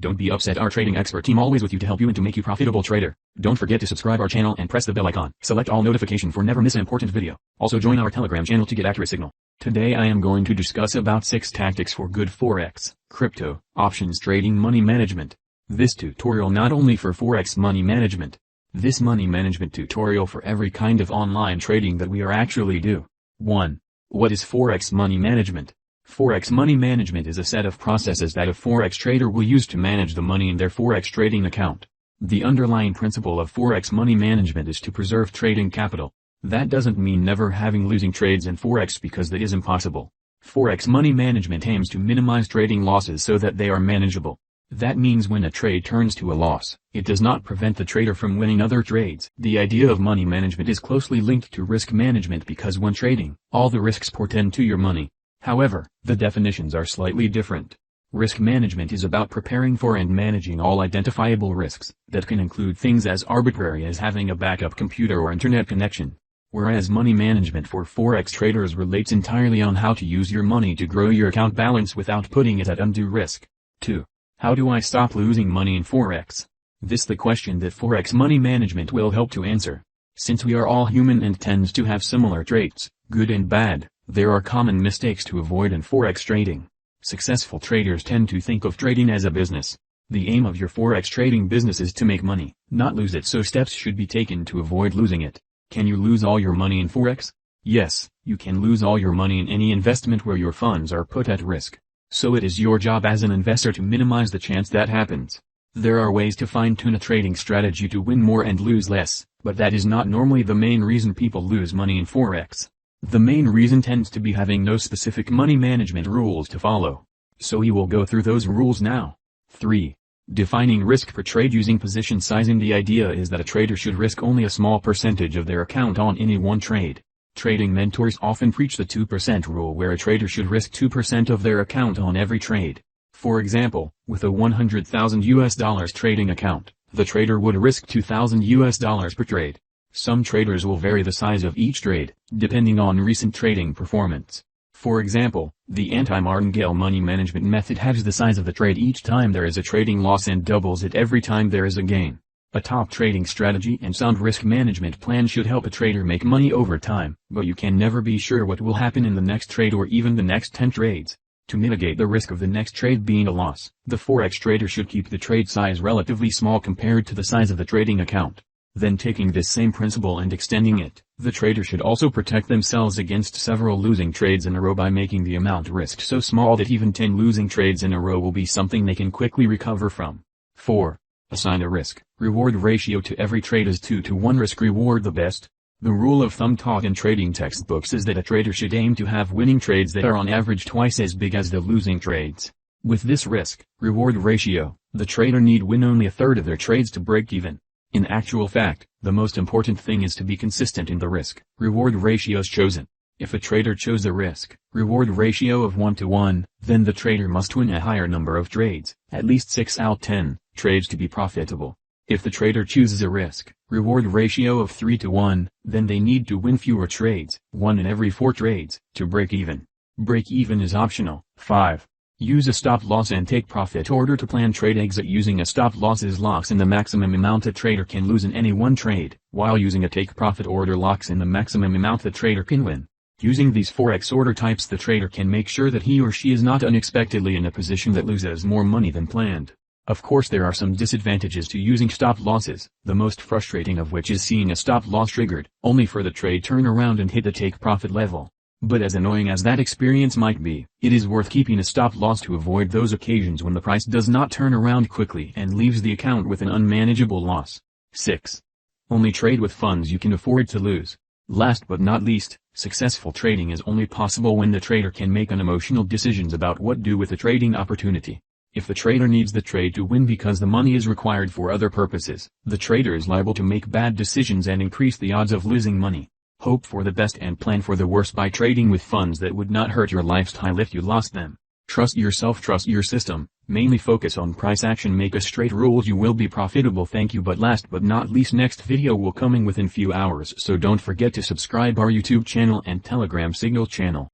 Don't be upset, our trading expert team always with you to help you and to make you profitable trader. Don't forget to subscribe our channel and press the bell icon. Select all notification for never miss an important video. Also join our Telegram channel to get accurate signal. Today I am going to discuss about 6 tactics for good Forex, crypto, options trading money management. This tutorial not only for Forex money management. This money management tutorial for every kind of online trading that we are actually do. 1. What is Forex money management? Forex money management is a set of processes that a Forex trader will use to manage the money in their Forex trading account. The underlying principle of Forex money management is to preserve trading capital. That doesn't mean never having losing trades in Forex, because that is impossible. Forex money management aims to minimize trading losses so that they are manageable. That means when a trade turns to a loss, it does not prevent the trader from winning other trades. The idea of money management is closely linked to risk management, because when trading, all the risks portend to your money. However, the definitions are slightly different. Risk management is about preparing for and managing all identifiable risks, that can include things as arbitrary as having a backup computer or internet connection. Whereas money management for Forex traders relates entirely on how to use your money to grow your account balance without putting it at undue risk. 2. How do I stop losing money in Forex? This the question that Forex money management will help to answer. Since we are all human and tends to have similar traits, good and bad, there are common mistakes to avoid in Forex trading. Successful traders tend to think of trading as a business. The aim of your Forex trading business is to make money, not lose it, so steps should be taken to avoid losing it. Can you lose all your money in Forex? Yes, you can lose all your money in any investment where your funds are put at risk. So it is your job as an investor to minimize the chance that happens. There are ways to fine-tune a trading strategy to win more and lose less, but that is not normally the main reason people lose money in Forex. The main reason tends to be having no specific money management rules to follow. So we will go through those rules now. 3. Defining risk per trade using position sizing. The idea is that a trader should risk only a small percentage of their account on any one trade. Trading mentors often preach the 2% rule, where a trader should risk 2% of their account on every trade. For example, with a $100,000 trading account, the trader would risk $2,000 per trade. Some traders will vary the size of each trade, depending on recent trading performance. For example, the anti-martingale money management method halves the size of the trade each time there is a trading loss and doubles it every time there is a gain. A top trading strategy and sound risk management plan should help a trader make money over time, but you can never be sure what will happen in the next trade or even the next 10 trades. To mitigate the risk of the next trade being a loss, the Forex trader should keep the trade size relatively small compared to the size of the trading account. Then, taking this same principle and extending it, the trader should also protect themselves against several losing trades in a row by making the amount risked so small that even 10 losing trades in a row will be something they can quickly recover from. 4. Assign a risk-reward ratio to every trade as 2 to 1 risk-reward. The best. The rule of thumb taught in trading textbooks is that a trader should aim to have winning trades that are on average twice as big as the losing trades. With this risk-reward ratio, the trader need win only a third of their trades to break even. In actual fact, the most important thing is to be consistent in the risk-reward ratios chosen. If a trader chose a risk-reward ratio of 1 to 1, then the trader must win a higher number of trades, at least 6 out of 10, trades to be profitable. If the trader chooses a risk-reward ratio of 3 to 1, then they need to win fewer trades, 1 in every 4 trades, to break even. Break even is optional. 5. Use a stop-loss and take profit order to plan trade exit. Using a stop-loss locks in the maximum amount a trader can lose in any one trade, while using a take-profit order locks in the maximum amount the trader can win. Using these Forex order types, the trader can make sure that he or she is not unexpectedly in a position that loses more money than planned. Of course, there are some disadvantages to using stop-losses, the most frustrating of which is seeing a stop-loss triggered, only for the trade turn around and hit the take-profit level. But as annoying as that experience might be, it is worth keeping a stop-loss to avoid those occasions when the price does not turn around quickly and leaves the account with an unmanageable loss. 6. Only trade with funds you can afford to lose. Last but not least, successful trading is only possible when the trader can make unemotional decisions about what to do with a trading opportunity. If the trader needs the trade to win because the money is required for other purposes, the trader is liable to make bad decisions and increase the odds of losing money. Hope for the best and plan for the worst by trading with funds that would not hurt your lifestyle if you lost them. Trust yourself, trust your system, mainly focus on price action, make a straight rules, you will be profitable. Thank you. But last but not least, next video will coming within few hours, so don't forget to subscribe our YouTube channel and Telegram Signal channel.